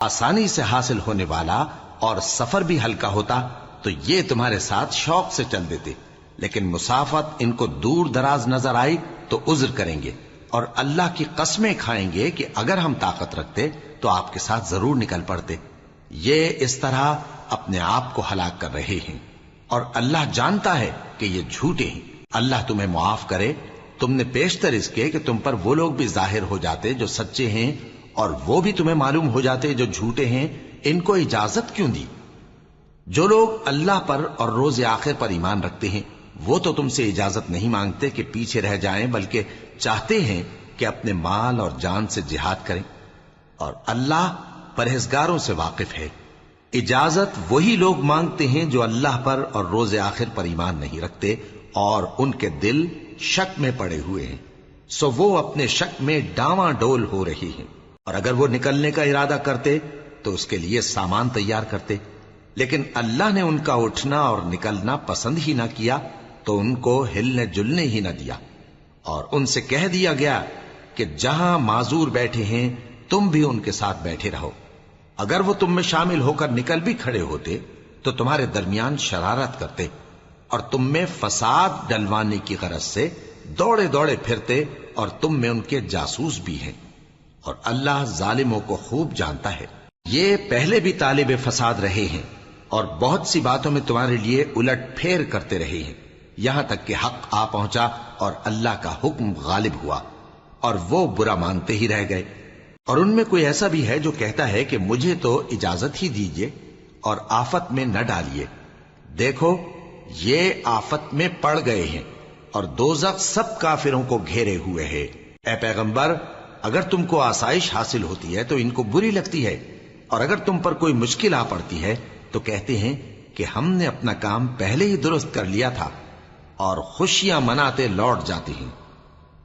آسانی سے حاصل ہونے والا اور سفر بھی ہلکا ہوتا تو یہ تمہارے ساتھ شوق سے چل دیتے، لیکن مسافت ان کو دور دراز نظر آئی تو عذر کریں گے، اور اللہ کی قسمیں کھائیں گے کہ اگر ہم طاقت رکھتے تو آپ کے ساتھ ضرور نکل پڑتے۔ یہ اس طرح اپنے آپ کو ہلاک کر رہے ہیں، اور اللہ جانتا ہے کہ یہ جھوٹے ہیں۔ اللہ تمہیں معاف کرے، تم نے پیشتر اس کے کہ تم پر وہ لوگ بھی ظاہر ہو جاتے جو سچے ہیں، اور وہ بھی تمہیں معلوم ہو جاتے جو جھوٹے ہیں۔ ان کو اجازت کیوں دی؟ جو لوگ اللہ پر اور روز آخر پر ایمان رکھتے ہیں وہ تو تم سے اجازت نہیں مانگتے کہ پیچھے رہ جائیں، بلکہ چاہتے ہیں کہ اپنے مال اور جان سے جہاد کریں، اور اللہ پرہیزگاروں سے واقف ہے۔ اجازت وہی لوگ مانگتے ہیں جو اللہ پر اور روز آخر پر ایمان نہیں رکھتے اور ان کے دل شک میں پڑے ہوئے ہیں، سو وہ اپنے شک میں ڈاواں ڈول ہو رہی ہیں، اور اگر وہ نکلنے کا ارادہ کرتے تو اس کے لیے سامان تیار کرتے، لیکن اللہ نے ان کا اٹھنا اور نکلنا پسند ہی نہ کیا تو ان کو ہلنے جلنے ہی نہ دیا، اور ان سے کہہ دیا گیا کہ جہاں معذور بیٹھے ہیں تم بھی ان کے ساتھ بیٹھے رہو۔ اگر وہ تم میں شامل ہو کر نکل بھی کھڑے ہوتے تو تمہارے درمیان شرارت کرتے اور تم میں فساد ڈلوانے کی غرض سے دوڑے دوڑے پھرتے، اور تم میں ان کے جاسوس بھی ہیں، اور اللہ ظالموں کو خوب جانتا ہے۔ یہ پہلے بھی طالب فساد رہے ہیں اور بہت سی باتوں میں تمہارے لیے الٹ پھیر کرتے رہے ہیں، یہاں تک کہ حق آ پہنچا اور اللہ کا حکم غالب ہوا، اور وہ برا مانتے ہی رہ گئے۔ اور ان میں کوئی ایسا بھی ہے جو کہتا ہے کہ مجھے تو اجازت ہی دیجئے اور آفت میں نہ ڈالیے۔ دیکھو یہ آفت میں پڑ گئے ہیں، اور دوزخ سب کافروں کو گھیرے ہوئے ہے۔ اے پیغمبر، اگر تم کو آسائش حاصل ہوتی ہے تو ان کو بری لگتی ہے، اور اگر تم پر کوئی مشکل آ پڑتی ہے تو کہتے ہیں کہ ہم نے اپنا کام پہلے ہی درست کر لیا تھا، اور خوشیاں مناتے لوٹ جاتی ہیں۔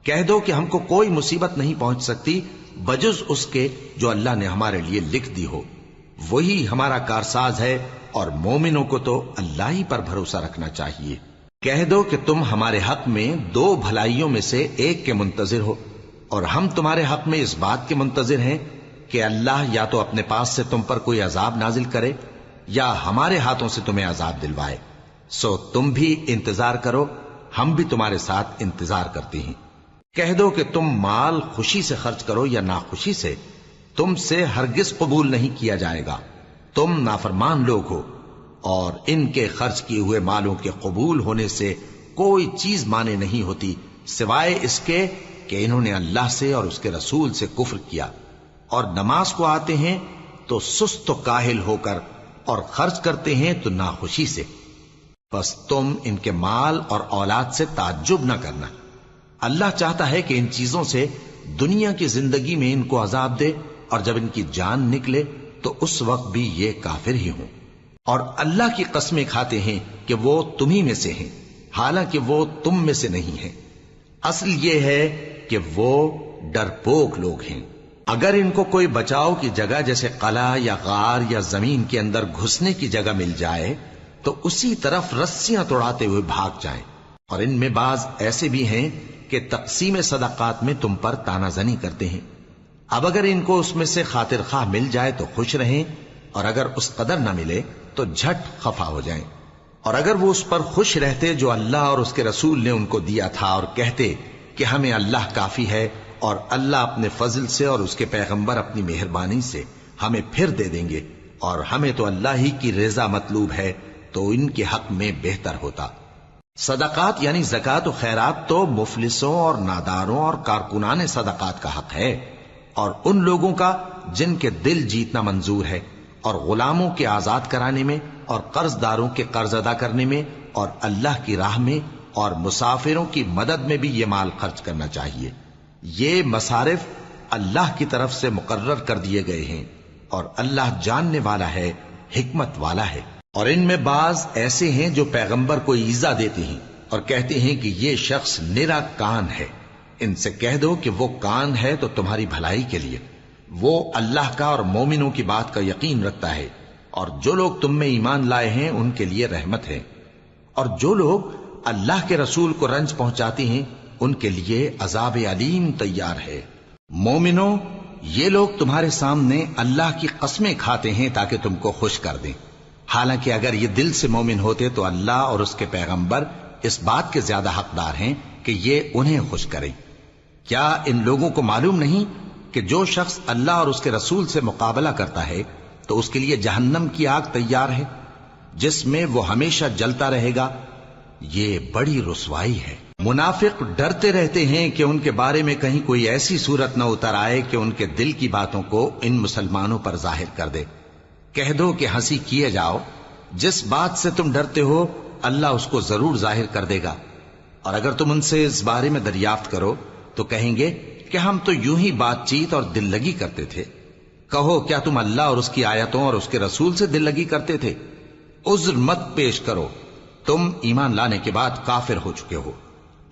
کہہ دو کہ ہم کو کوئی مصیبت نہیں پہنچ سکتی بجز اس کے جو اللہ نے ہمارے لیے لکھ دی ہو، وہی ہمارا کارساز ہے، اور مومنوں کو تو اللہ ہی پر بھروسہ رکھنا چاہیے۔ کہہ دو کہ تم ہمارے حق میں دو بھلائیوں میں سے ایک کے منتظر ہو، اور ہم تمہارے حق میں اس بات کے منتظر ہیں کہ اللہ یا تو اپنے پاس سے تم پر کوئی عذاب نازل کرے یا ہمارے ہاتھوں سے تمہیں عذاب دلوائے، سو تم بھی انتظار کرو، ہم بھی تمہارے ساتھ انتظار کرتے ہیں۔ کہہ دو کہ تم مال خوشی سے خرچ کرو یا ناخوشی سے، تم سے ہرگز قبول نہیں کیا جائے گا، تم نافرمان لوگ ہو، اور ان کے خرچ کیے ہوئے مالوں کے قبول ہونے سے کوئی چیز مانے نہیں ہوتی سوائے اس کے کہ انہوں نے اللہ سے اور اس کے رسول سے کفر کیا، اور نماز کو آتے ہیں تو سست و کاہل ہو کر، اور خرچ کرتے ہیں تو ناخوشی سے۔ بس تم ان کے مال اور اولاد سے تعجب نہ کرنا، اللہ چاہتا ہے کہ ان چیزوں سے دنیا کی زندگی میں ان کو عذاب دے، اور جب ان کی جان نکلے تو اس وقت بھی یہ کافر ہی ہوں، اور اللہ کی قسمیں کھاتے ہیں کہ وہ تمہیں میں سے ہیں، حالانکہ وہ تم میں سے نہیں ہیں۔ اصل یہ ہے کہ وہ ڈرپوک لوگ ہیں۔ اگر ان کو کوئی بچاؤ کی جگہ جیسے قلعہ یا غار یا زمین کے اندر گھسنے کی جگہ مل جائے تو اسی طرف رسیاں توڑاتے ہوئے بھاگ جائیں، اور ان میں بعض ایسے بھی ہیں کہ تقسیم صدقات میں تم پر تانا زنی کرتے ہیں۔ اب اگر ان کو اس میں سے خاطر خواہ مل جائے تو خوش رہیں، اور اگر اس قدر نہ ملے تو جھٹ خفا ہو جائیں، اور اگر وہ اس پر خوش رہتے جو اللہ اور اس کے رسول نے ان کو دیا تھا، اور کہتے کہ ہمیں اللہ کافی ہے، اور اللہ اپنے فضل سے اور اس کے پیغمبر اپنی مہربانی سے ہمیں پھر دے دیں گے، اور ہمیں تو اللہ ہی کی رضا مطلوب ہے، تو ان کے حق میں بہتر ہوتا۔ صدقات یعنی زکوٰۃ و خیرات تو مفلسوں اور ناداروں اور کارکنان صدقات کا حق ہے، اور ان لوگوں کا جن کے دل جیتنا منظور ہے، اور غلاموں کے آزاد کرانے میں، اور قرض داروں کے قرض ادا کرنے میں، اور اللہ کی راہ میں، اور مسافروں کی مدد میں بھی یہ مال خرچ کرنا چاہیے۔ یہ مصارف اللہ کی طرف سے مقرر کر دیے گئے ہیں، اور اللہ جاننے والا ہے، حکمت والا ہے۔ اور ان میں بعض ایسے ہیں جو پیغمبر کو ایذا دیتے ہیں اور کہتے ہیں کہ یہ شخص نرا کان ہے۔ ان سے کہہ دو کہ وہ کان ہے تو تمہاری بھلائی کے لیے، وہ اللہ کا اور مومنوں کی بات کا یقین رکھتا ہے، اور جو لوگ تم میں ایمان لائے ہیں ان کے لیے رحمت ہے، اور جو لوگ اللہ کے رسول کو رنج پہنچاتے ہیں ان کے لیے عذاب علیم تیار ہے۔ مومنوں، یہ لوگ تمہارے سامنے اللہ کی قسمیں کھاتے ہیں تاکہ تم کو خوش کر دیں، حالانکہ اگر یہ دل سے مومن ہوتے تو اللہ اور اس کے پیغمبر اس بات کے زیادہ حقدار ہیں کہ یہ انہیں خوش کریں۔ کیا ان لوگوں کو معلوم نہیں کہ جو شخص اللہ اور اس کے رسول سے مقابلہ کرتا ہے تو اس کے لیے جہنم کی آگ تیار ہے جس میں وہ ہمیشہ جلتا رہے گا؟ یہ بڑی رسوائی ہے۔ منافق ڈرتے رہتے ہیں کہ ان کے بارے میں کہیں کوئی ایسی صورت نہ اتر آئے کہ ان کے دل کی باتوں کو ان مسلمانوں پر ظاہر کر دے۔ کہہ دو کہ ہنسی کیے جاؤ، جس بات سے تم ڈرتے ہو اللہ اس کو ضرور ظاہر کر دے گا، اور اگر تم ان سے اس بارے میں دریافت کرو تو کہیں گے کہ ہم تو یوں ہی بات چیت اور دل لگی کرتے تھے۔ کہو کیا تم اللہ اور اس کی آیتوں اور اس کے رسول سے دل لگی کرتے تھے؟ عذر مت پیش کرو، تم ایمان لانے کے بعد کافر ہو چکے ہو۔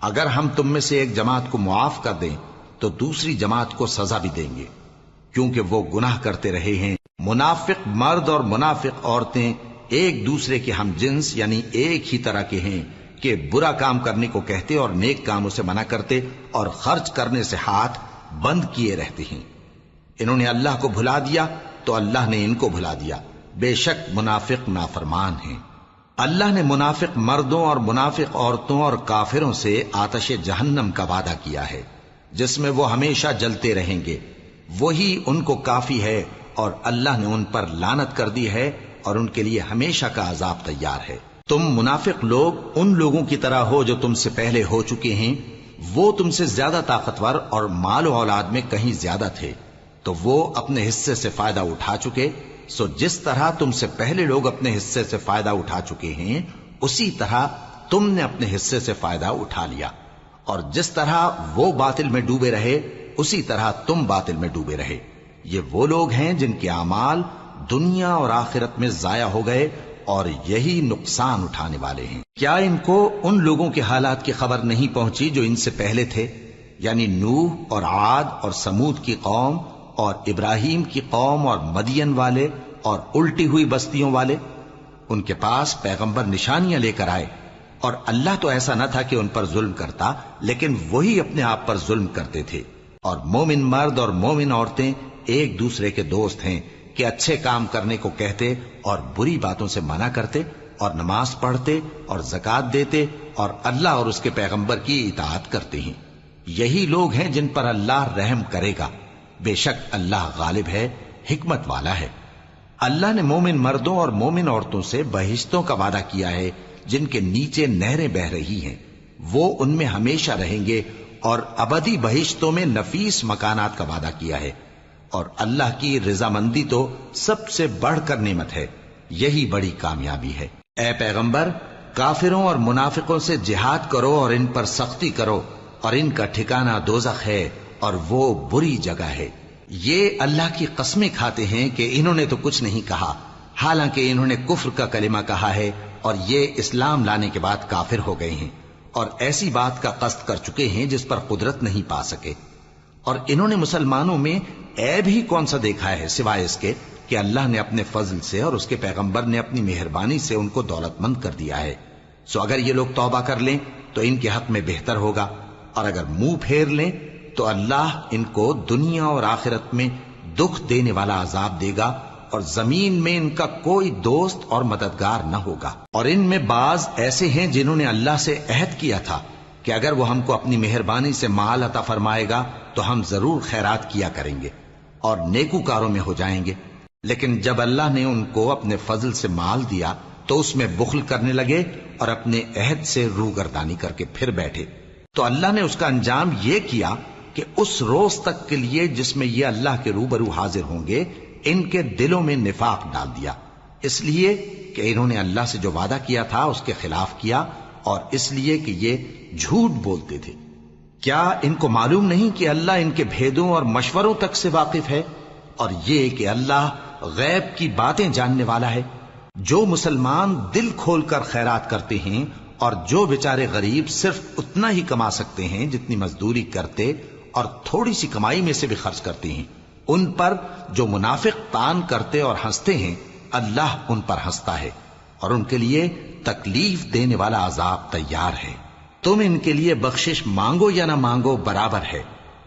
اگر ہم تم میں سے ایک جماعت کو معاف کر دیں تو دوسری جماعت کو سزا بھی دیں گے، کیونکہ وہ گناہ کرتے رہے ہیں۔ منافق مرد اور منافق عورتیں ایک دوسرے کے ہم جنس یعنی ایک ہی طرح کے ہیں کہ برا کام کرنے کو کہتے اور نیک کاموں سے منع کرتے اور خرچ کرنے سے ہاتھ بند کیے رہتے ہیں۔ انہوں نے اللہ کو بھلا دیا تو اللہ نے ان کو بھلا دیا، بے شک منافق نافرمان ہیں۔ اللہ نے منافق مردوں اور منافق عورتوں اور کافروں سے آتش جہنم کا وعدہ کیا ہے جس میں وہ ہمیشہ جلتے رہیں گے، وہی ان کو کافی ہے، اور اللہ نے ان پر لعنت کر دی ہے اور ان کے لیے ہمیشہ کا عذاب تیار ہے۔ تم منافق لوگ ان لوگوں کی طرح ہو جو تم سے پہلے ہو چکے ہیں، وہ تم سے زیادہ طاقتور اور مال و اولاد میں کہیں زیادہ تھے، تو وہ اپنے حصے سے فائدہ اٹھا چکے، سو جس طرح تم سے پہلے لوگ اپنے حصے سے فائدہ اٹھا چکے ہیں اسی طرح تم نے اپنے حصے سے فائدہ اٹھا لیا، اور جس طرح وہ باطل میں ڈوبے رہے اسی طرح تم باطل میں ڈوبے رہے۔ یہ وہ لوگ ہیں جن کے اعمال دنیا اور آخرت میں ضائع ہو گئے اور یہی نقصان اٹھانے والے ہیں۔ کیا ان کو ان لوگوں کے حالات کی خبر نہیں پہنچی جو ان سے پہلے تھے، یعنی نوح اور عاد اور سمود کی قوم اور ابراہیم کی قوم اور مدین والے اور الٹی ہوئی بستیوں والے؟ ان کے پاس پیغمبر نشانیاں لے کر آئے، اور اللہ تو ایسا نہ تھا کہ ان پر ظلم کرتا، لیکن وہی اپنے آپ پر ظلم کرتے تھے۔ اور مومن مرد اور مومن عورتیں ایک دوسرے کے دوست ہیں کہ اچھے کام کرنے کو کہتے اور بری باتوں سے منع کرتے، اور نماز پڑھتے اور زکوٰۃ دیتے اور اللہ اور اس کے پیغمبر کی اطاعت کرتے ہیں۔ یہی لوگ ہیں جن پر اللہ رحم کرے گا، بے شک اللہ غالب ہے، حکمت والا ہے۔ اللہ نے مومن مردوں اور مومن عورتوں سے بہشتوں کا وعدہ کیا ہے جن کے نیچے نہریں بہ رہی ہیں، وہ ان میں ہمیشہ رہیں گے، اور ابدی بہشتوں میں نفیس مکانات کا وعدہ کیا ہے۔ اور اللہ کی رضامندی تو سب سے بڑھ کر نعمت ہے، یہی بڑی کامیابی ہے۔ اے پیغمبر، کافروں اور منافقوں سے جہاد کرو اور ان پر سختی کرو، اور ان کا ٹھکانہ دوزخ ہے اور وہ بری جگہ ہے۔ یہ اللہ کی قسمیں کھاتے ہیں کہ انہوں نے تو کچھ نہیں کہا، حالانکہ انہوں نے کفر کا کلمہ کہا ہے اور یہ اسلام لانے کے بعد کافر ہو گئے ہیں، اور ایسی بات کا قصد کر چکے ہیں جس پر قدرت نہیں پا سکے۔ اور انہوں نے مسلمانوں میں عیب ہی کون سا دیکھا ہے سوائے اس کے کہ اللہ نے اپنے فضل سے اور اس کے پیغمبر نے اپنی مہربانی سے ان کو دولت مند کر دیا ہے۔ سو اگر یہ لوگ توبہ کر لیں تو ان کے حق میں بہتر ہوگا، اور اگر منہ پھیر لیں تو اللہ ان کو دنیا اور آخرت میں دکھ دینے والا عذاب دے گا، اور زمین میں ان کا کوئی دوست اور مددگار نہ ہوگا۔ اور ان میں بعض ایسے ہیں جنہوں نے اللہ سے عہد کیا تھا کہ اگر وہ ہم کو اپنی مہربانی سے مال عطا فرمائے گا تو ہم ضرور خیرات کیا کریں گے اور نیکوکاروں میں ہو جائیں گے، لیکن جب اللہ نے ان کو اپنے فضل سے مال دیا تو اس میں بخل کرنے لگے اور اپنے عہد سے روگردانی کر کے پھر بیٹھے۔ تو اللہ نے اس کا انجام یہ کیا کہ اس روز تک کے لیے جس میں یہ اللہ کے روبرو حاضر ہوں گے ان کے دلوں میں نفاق ڈال دیا، اس لیے کہ انہوں نے اللہ سے جو وعدہ کیا تھا اس کے خلاف کیا، اور اس لیے کہ یہ جھوٹ بولتے تھے۔ کیا ان کو معلوم نہیں کہ اللہ ان کے بھیدوں اور مشوروں تک سے واقف ہے، اور یہ کہ اللہ غیب کی باتیں جاننے والا ہے؟ جو مسلمان دل کھول کر خیرات کرتے ہیں اور جو بیچارے غریب صرف اتنا ہی کما سکتے ہیں جتنی مزدوری کرتے اور تھوڑی سی کمائی میں سے بھی خرچ کرتے ہیں، ان پر جو منافق تان کرتے اور ہنستے ہیں اللہ ان پر ہنستا ہے، اور ان کے لیے تکلیف دینے والا عذاب تیار ہے۔ تم ان کے لیے بخشش مانگو یا نہ مانگو برابر ہے،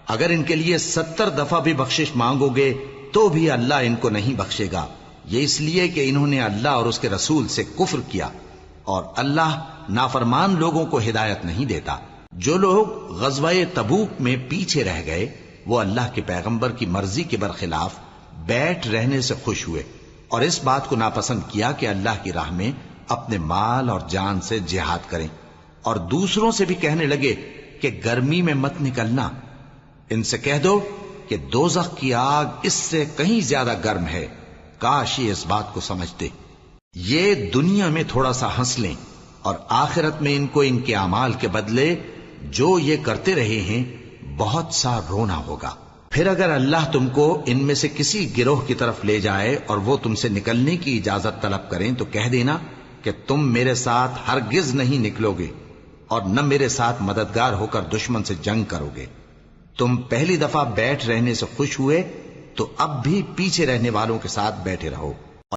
اگر ان کے لیے 70 دفعہ بھی بخشش مانگو گے تو بھی اللہ ان کو نہیں بخشے گا، یہ اس لیے کہ انہوں نے اللہ اور اس کے رسول سے کفر کیا، اور اللہ نافرمان لوگوں کو ہدایت نہیں دیتا۔ جو لوگ غزوہ تبوک میں پیچھے رہ گئے وہ اللہ کے پیغمبر کی مرضی کے برخلاف بیٹھ رہنے سے خوش ہوئے اور اس بات کو ناپسند کیا کہ اللہ کی راہ میں اپنے مال اور جان سے جہاد کریں، اور دوسروں سے بھی کہنے لگے کہ گرمی میں مت نکلنا، ان سے کہہ دو کہ دوزخ کی آگ اس سے کہیں زیادہ گرم ہے، کاش یہ اس بات کو سمجھتے۔ یہ دنیا میں تھوڑا سا ہنس لیں اور آخرت میں ان کو ان کے اعمال کے بدلے جو یہ کرتے رہے ہیں بہت سا رونا ہوگا۔ پھر اگر اللہ تم کو ان میں سے کسی گروہ کی طرف لے جائے اور وہ تم سے نکلنے کی اجازت طلب کریں تو کہہ دینا کہ تم میرے ساتھ ہرگز نہیں نکلو گے اور نہ میرے ساتھ مددگار ہو کر دشمن سے جنگ کرو گے۔ تم پہلی دفعہ بیٹھ رہنے سے خوش ہوئے تو اب بھی پیچھے رہنے والوں کے ساتھ بیٹھے رہو۔